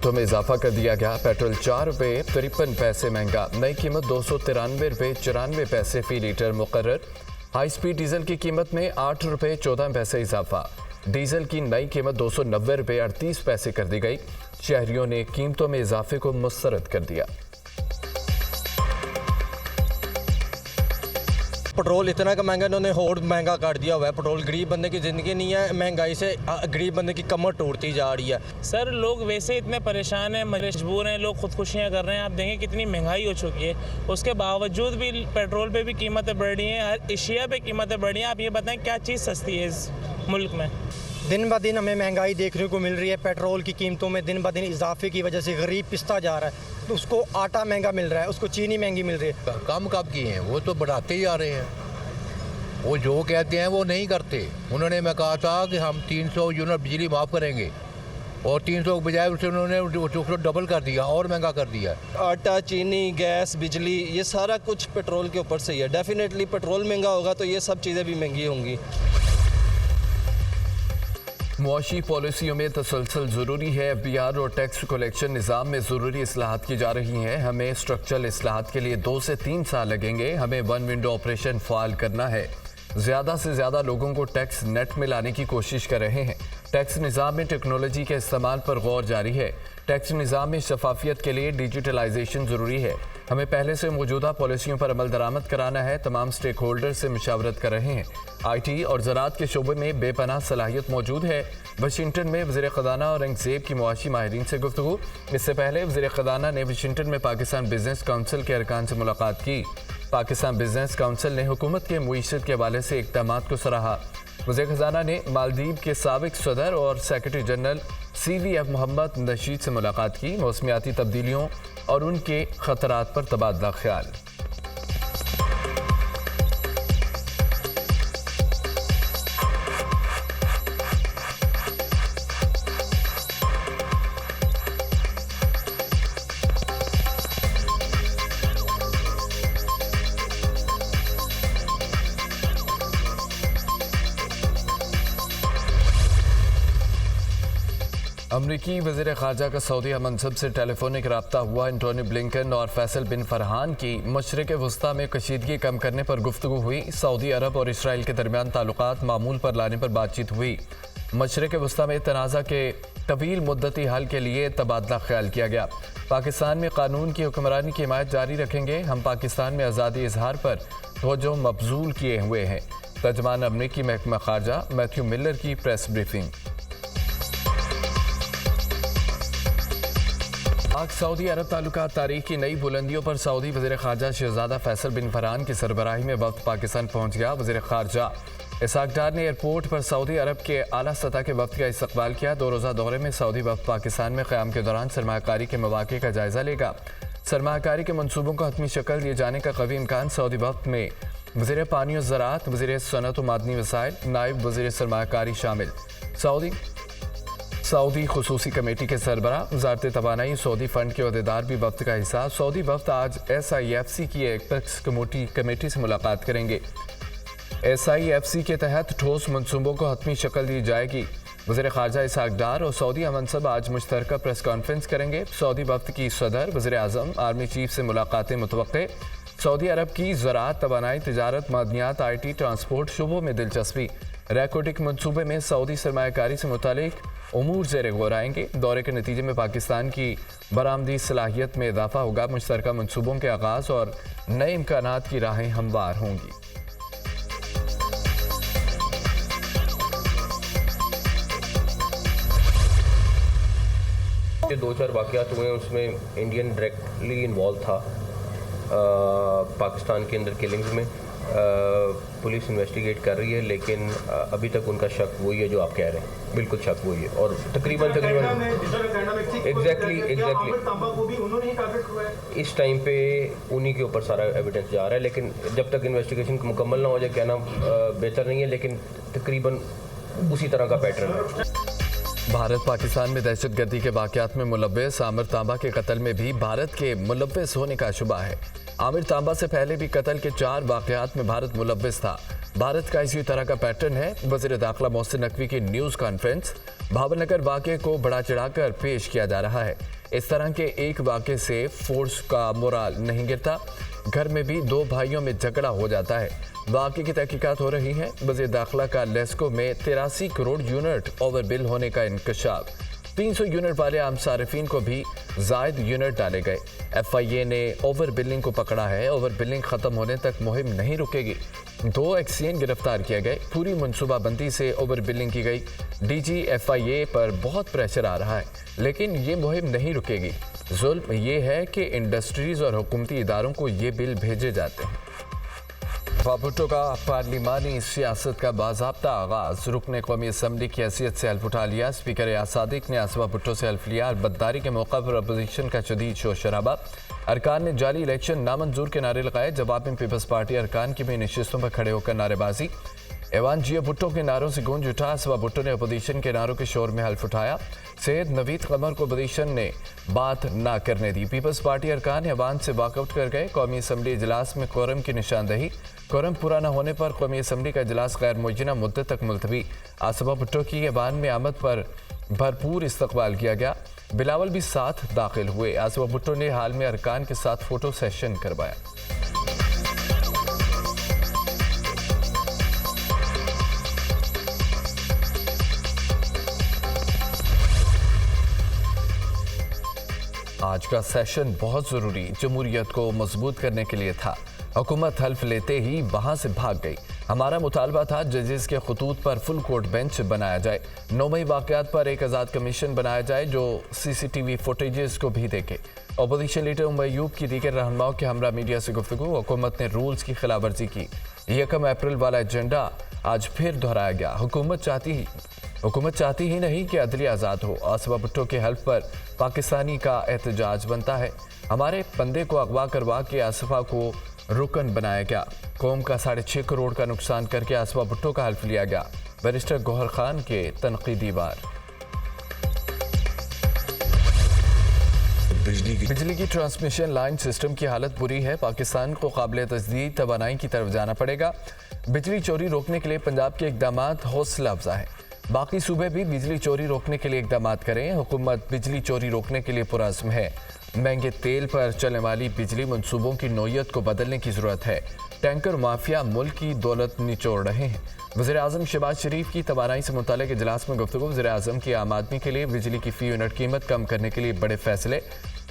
कीमतों में इजाफा कर दिया गया। पेट्रोल 4 रुपये 53 पैसे महंगा, नई कीमत 293 रुपये 94 पैसे फी लीटर मुकर्रर। हाई स्पीड डीजल की कीमत में 8 रुपये 14 पैसे इजाफा, डीजल की नई कीमत 290 रुपये 38 पैसे कर दी गई। शहरियों ने कीमतों में इजाफे को मुस्तरद कर दिया। पेट्रोल इतना का महंगा, इन्होंने और महंगा कर दिया हुआ है। पेट्रोल गरीब बंदे की ज़िंदगी नहीं है, महंगाई से गरीब बंदे की कमर टूटती जा रही है। सर लोग वैसे इतने परेशान हैं, मजबूर हैं, लोग खुदकुशियाँ कर रहे हैं। आप देखें कितनी महंगाई हो चुकी है, उसके बावजूद भी पेट्रोल पे भी कीमतें बढ़ रही हैं, हर एशिया पे कीमतें बढ़ रही हैं। आप ये बताएं क्या चीज़ सस्ती है इस मुल्क में? दिन ब दिन हमें महंगाई देखने को मिल रही है। पेट्रोल की कीमतों में दिन ब दिन इजाफे की वजह से गरीब पिसता जा रहा है। तो उसको आटा महंगा मिल रहा है, उसको चीनी महंगी मिल रही है। कम कब किए हैं, वो तो बढ़ाते ही आ रहे हैं। वो जो कहते हैं वो नहीं करते। उन्होंने मैं कहा था कि हम 300 यूनिट बिजली माफ़ करेंगे और 300 के बजाय उससे उन्होंने उसको डबल कर दिया और महंगा कर दिया। आटा, चीनी, गैस, बिजली, ये सारा कुछ पेट्रोल के ऊपर से ही है। डेफिनेटली पेट्रोल महंगा होगा तो ये सब चीज़ें भी महंगी होंगी। मुआशी पॉलिसियों में तसलसल ज़रूरी है। एफबीआर और टैक्स कलेक्शन निज़ाम में ज़रूरी इस्लाहात की जा रही हैं। हमें स्ट्रक्चरल इस्लाहात के लिए 2 से 3 साल लगेंगे। हमें वन विंडो ऑपरेशन फ़ाल करना है। ज़्यादा से ज़्यादा लोगों को टैक्स नेट में लाने की कोशिश कर रहे हैं। टैक्स निज़ाम में टेक्नोलॉजी के इस्तेमाल पर गौर जारी है। टैक्स निज़ाम में शफाफियत के लिए डिजिटलाइजेशन ज़रूरी है। हमें पहले से मौजूदा पॉलिसियों पर अमल दरामद कराना है। तमाम स्टेक होल्डर से मशावरत कर रहे हैं। IT और ज़राअत के शोबे में बेपनाह सलाहियत मौजूद है। वाशिंगटन में वज़ीर ख़ज़ाना औरंगज़ेब की मुआशी माहिरीन से गुफ्तगू। इससे पहले वज़ीर ख़ज़ाना ने वाशिंगटन में पाकिस्तान बिजनेस काउंसिल के अरकान से मुलाकात की। पाकिस्तान बिजनेस काउंसिल ने हुकूमत के मुईशत के हवाले से इक़दामात को सराहा। वज़ीर ख़ज़ाना ने मालदीव के साबिक़ सदर और secretary general CVF Mohamed Nasheed से मुलाकात की। मौसमियाती तब्दीलियों और उनके ख़तरात पर तबादला ख्याल। अमरीकी वज़ीर ख़ारजा का सऊदी मनसब से टेलीफोनिक रब्ता हुआ। एंटोनी ब्लिंकन और फैसल बिन फरहान की मशरिक़ वस्ता में कशीदगी कम करने पर गुफ्तगू हुई। सऊदी अरब और इसराइल के दरमियान ताल्लुकात मामूल पर लाने पर बातचीत हुई। मशरिक़ वस्ता में तनाज़ा के तवील मुद्दती हल के लिए तबादला ख्याल किया गया। पाकिस्तान में कानून की हुक्मरानी की हिमायत जारी रखेंगे। हम पाकिस्तान में आज़ादी इजहार पर तवज्जो मबजूल किए हुए हैं। तर्जमान अमरीकी महकमा ख़ारजा मैथ्यू मिलर की प्रेस ब्रीफिंग। आज सऊदी अरब ताल्लुकात तारीख की नई बुलंदियों पर सऊदी वज़ीर ख़ारजा शहज़ादा फैसल बिन फरहान की सरबराही में वफ़द पाकिस्तान पहुँच गया। वज़ीर ख़ारजा इसहाक डार ने एयरपोर्ट पर सऊदी अरब के आला सतह के वफ़द का इस्तकबाल किया। 2 रोज़ा दौरे में सऊदी वफ़द पाकिस्तान में क़याम के दौरान सरमायाकारी के मौक़े का जायज़ा लेगा। सरमायाकारी के मनसूबों को हतमी शक्ल दिए जाने का कवी इम्कान। सऊदी वफ़द में वज़ीर पानी और ज़राअत, वज़ीर सनअत व मादनी वसाइल, नायब वज़ीर सरमायाकारी शामिल। सऊदी खुसूसी कमेटी के सरबराह, वज़ारत तवानाई, सऊदी फंड के अहदेदार भी वफ़द का हिस्सा। सऊदी वफ़द आज SIFC की एक्सपर्ट्स कमेटी से मुलाकात करेंगे। SIFC के तहत ठोस मनसूबों को हतमी शक्ल दी जाएगी। वज़ीर ख़ारजा इसहाक डार और सऊदी मनसब आज मुश्तरका प्रेस कॉन्फ्रेंस करेंगे। सऊदी वफ़द की सदर, वज़ीर आज़म, आर्मी चीफ से मुलाकातें मुतवक्के। सऊदी अरब की ज़राअत, तवानाई, तिजारत, मादनियात, IT, ट्रांसपोर्ट शोबों में दिलचस्पी। रैकोटिक मनसूबे में सऊदी सरमायाकारी से मुतालिक उमूर ज़ेर गौर आएंगे। दौरे के नतीजे में पाकिस्तान की बरामदी सलाहियत में इजाफा होगा। मुश्तरका मनसूबों के आगाज़ और नए इम्कानात की राहें हमवार होंगी। के 2-4 वाक़यात हुए हैं, उसमें इंडियन डायरेक्टली इन्वॉल्व था। पाकिस्तान के अंदर किलिंग्स में पुलिस इन्वेस्टिगेट कर रही है, लेकिन अभी तक उनका शक वही है जो आप कह रहे हैं। बिल्कुल शक वही है और तकरीबन एग्जैक्टली इस टाइम पे उन्हीं के ऊपर सारा एविडेंस जा रहा है। लेकिन जब तक इन्वेस्टिगेशन मुकम्मल ना हो जाए कहना बेहतर नहीं है, लेकिन तकरीबन उसी तरह का पैटर्न है। भारत पाकिस्तान में दहशतगर्दी के वाक़यात में मुलव्वस आमिर तांबा के कत्ल में भी भारत के मुलव्वस होने का शुबा है। आमिर तांबा से पहले भी कत्ल के 4 वाक़यात में भारत मुलव्वस था। भारत का इसी तरह का पैटर्न है। वज़ीर दाखिला मोहसिन नकवी की न्यूज़ कॉन्फ्रेंस, भावनगर वाक़े को बढ़ा चढ़ाकर पेश किया जा रहा है। इस तरह के एक वाक़े से फोर्स का मोराल नहीं गिरता, घर में भी दो भाइयों में झगड़ा हो जाता है। वाक़े की तहकीकात हो रही है। वज़ीर दाखिला का लेस्को में 83 करोड़ यूनिट ओवर बिल होने का इंकशाफ। 300 यूनिट वाले आम सारिफीन को भी ज़ायद यूनिट डाले गए। FIA ने ओवर बिलिंग को पकड़ा है। ओवर बिलिंग ख़त्म होने तक मुहिम नहीं रुकेगी। 2 एक्सियन गिरफ्तार किए गए। पूरी मनसूबाबंदी से ओवर बिलिंग की गई। DG FIA पर बहुत प्रेशर आ रहा है, लेकिन ये मुहिम नहीं रुकेगी। जुल्म ये है कि इंडस्ट्रीज़ और हुकूमती इदारों को ये बिल भेजे जाते हैं। भुट्टो का पार्लिमानी सियासत का बाज़ाब्ता आगाज़। रुकने कौमी असम्बली की हैसियत से हल्फ उठा लिया। स्पीकर या सादिक ने आसवा भुट्टो से हल्फ लिया। बददारी के मौका पर अपोजिशन का शदीद शोर शराबा। अरकान ने जाली इलेक्शन नामंजूर के नारे लगाए। जवाब में पीपल्स पार्टी अरकान की भी नशिस्तों पर खड़े होकर नारेबाजी। एवान जिया भुट्टो के नारों से गूंज उठा। आसवा भुट्टो ने अपोजिशन के नारों के शोर में हल्फ उठाया। सैयद नवीद कमर को अपोजिशन ने बात ना करने दी। पीपल्स पार्टी अरकान एवान से वॉकआउट कर गए। कौमी असम्बली इजलास में कोरम की निशानदही। कोरम पूरा न होने पर कौमी असम्बली का इजलास गैर मुअज्जला मुद्दत तक मुलतवी। आसवा भुट्टो की एवान में आमद पर भरपूर इस्तकबाल किया गया। बिलावल भी साथ दाखिल हुए। आसवा भुट्टो ने हाल में अरकान के साथ फोटो सेशन करवाया। आज का सेशन बहुत ज़रूरी जमहूरियत को मजबूत करने के लिए था। हुकूमत हल्फ लेते ही वहाँ से भाग गई। हमारा मुतालबा था जजेस के खतूत पर फुल कोर्ट बेंच बनाया जाए। 9 मई वाक़यात पर एक आज़ाद कमीशन बनाया जाए जो CCTV फुटेजेस को भी देखे। अपोजिशन लीडर उमर अयूब की दीगर रहनुमाओं के हमरा मीडिया से गुफ्तगू। हुकूमत ने रूल्स की खिलाफ वर्जी की। 1 अप्रैल वाला एजेंडा आज फिर दोहराया गया। हुकूमत चाहती ही नहीं कि अदलिया आज़ाद हो। आसवा भुट्टो के हल्फ पर पाकिस्तानी का एहतजाज बनता है। हमारे बंदे को अगवा करवा के आसफा को रुकन बनाया गया। कौम का 6.5 करोड़ का नुकसान करके आसवा भुट्टो का हल्फ लिया गया। बैरिस्टर गौहर खान के तनकीदी वार। बिजली की ट्रांसमिशन लाइन सिस्टम की हालत बुरी है। पाकिस्तान को काबिल तजदीद तवानाई की तरफ जाना पड़ेगा। बिजली चोरी रोकने के लिए पंजाब के इकदामात हौसला अफजा है। बाकी सूबे भी बिजली चोरी रोकने के लिए इकदाम करें। हुकूमत बिजली चोरी रोकने के लिए पुरअज़्म है। महंगे तेल पर चलने वाली बिजली मंसूबों की नौयत को बदलने की ज़रूरत है। टैंकर माफिया मुल्क की दौलत निचोड़ रहे हैं। वज़ीर-ए-आज़म शहबाज शरीफ की तवानाई से मुताल्लिक़ इजलास में गुफ्तगू। वज़ीर-ए-आज़म की आम आदमी के लिए बिजली की फ़ी यूनिट कीमत कम करने के लिए बड़े फैसले।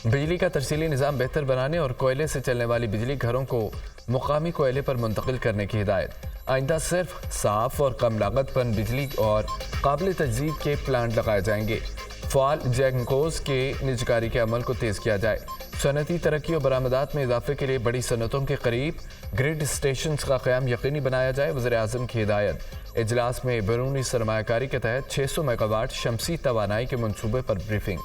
बिजली का तरसीली निज़ाम बेहतर बनाने और कोयले से चलने वाली बिजली घरों को मुकामी कोयले पर मुंतकिल करने की हिदायत। आइंदा सिर्फ साफ और कम लागत पर बिजली और काबिल तजदीद के प्लांट लगाए जाएंगे। फ़ाल जैंकोस के निजकारी के अमल को तेज़ किया जाए। सनती तरक्की और बरामदात में इजाफे के लिए बड़ी सनतों के करीब ग्रिड स्टेशन का क़याम यकीनी बनाया जाए। वज़ीर-ए-आज़म की हिदायत। इजलास में बैरूनी सरमायाकारी के तहत 600 मेगावाट शमसी तवानाई के मनसूबे पर ब्रीफिंग।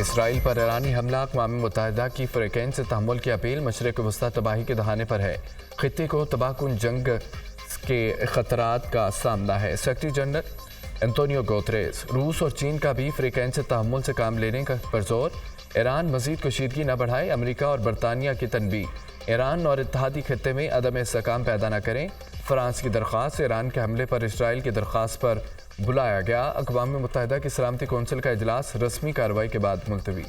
इसराइल पर ईरानी हमला अक़वाम मुत्तहिदा की फ़रीक़ैन से तहम्मुल की अपील। मशरिक़ वस्ता तबाही के दहाने पर है। ख़ित्ते को तबाहकुन जंग के ख़तरात का सामना है। Secretary general Antonio Guterres. रूस और चीन का भी फ़रीक़ैन से तहम्मुल से काम लेने का पर जोर। ईरान मज़ीद कशीदगी न बढ़ाए। अमरीका और बरतानिया की तनबीह। ईरान और इत्तेहादी खित्ते में अदम इस्तेहकाम पैदा न करें। फ़्रांस की दरख्वास्त। ईरान के हमले पर इसराइल की दरख्वास्त पर बुलाया गया। अक़वाम मुत्तहिदा की सलामती कौंसिल का इजलास रस्मी कार्रवाई के बाद मुलतवी।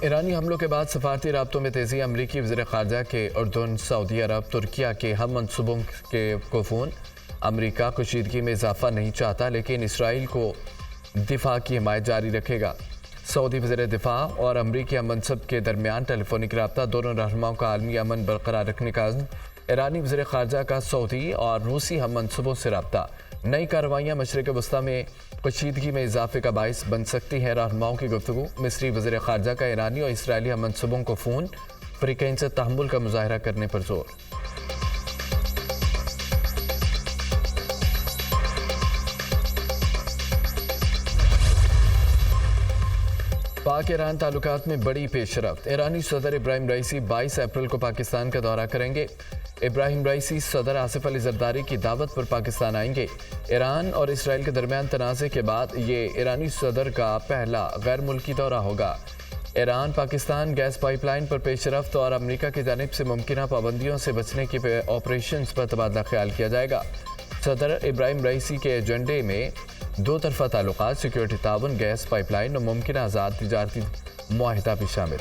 ईरानी हमलों के बाद सफारती राब्तों में तेज़ी। अमरीकी वज़ीर ख़ारजा के उर्दन, सऊदी अरब, तुर्किया के हम मनसूबों के को फ़ोन। अमरीका कशीदगी में इजाफा नहीं चाहता, लेकिन इसराइल को दिफा की हिमायत जारी रखेगा। सऊदी वज़ीर दिफा और अमरीकी हम मनसब के दरमियान टेलीफोनिक रब्ता। दोनों रहनुमाओं का आलमी अमन बरकरार रखने का अज़्म। ईरानी वज़ीर ख़ारजा का सऊदी और रूसी हम मनसूबों से रब्ता। नई कार्रवाइयाँ मशरिक़ वस्ता में कशीदगी में इजाफे का बाइस बन सकती हैं। रहनुमाओं की गुफ्तगू। मिस्री वज़ीर ख़ारजा का ईरानी और इसराइली हम मनसूबों को फ़ोन। फ़रीक़ैन से तहम्मुल का मुज़ाहरा करने पर जोर। पाक ईरान ताल्लुकात में बड़ी पेशरफ्त। ईरानी सदर इब्राहिम रईसी 22 अप्रैल को पाकिस्तान का दौरा करेंगे। इब्राहिम रईसी सदर आसिफ अली जरदारी की दावत पर पाकिस्तान आएंगे। ईरान और इसराइल के दरमियान तनाज़े के बाद ये ईरानी सदर का पहला गैर मुल्की दौरा होगा। ईरान पाकिस्तान गैस पाइपलाइन पर पेशरफ्त और अमेरिका की जानिब से मुमकिन पाबंदियों से बचने के ऑपरेशन पर तबादला ख्याल किया जाएगा। सदर इब्राहिम रईसी के एजेंडे में दो तरफा ताल्लुकात, सिक्योरिटी ताउन, गैस पाइपलाइन और मुमकिन आज़ाद तिजारती मुआहिदा भी शामिल।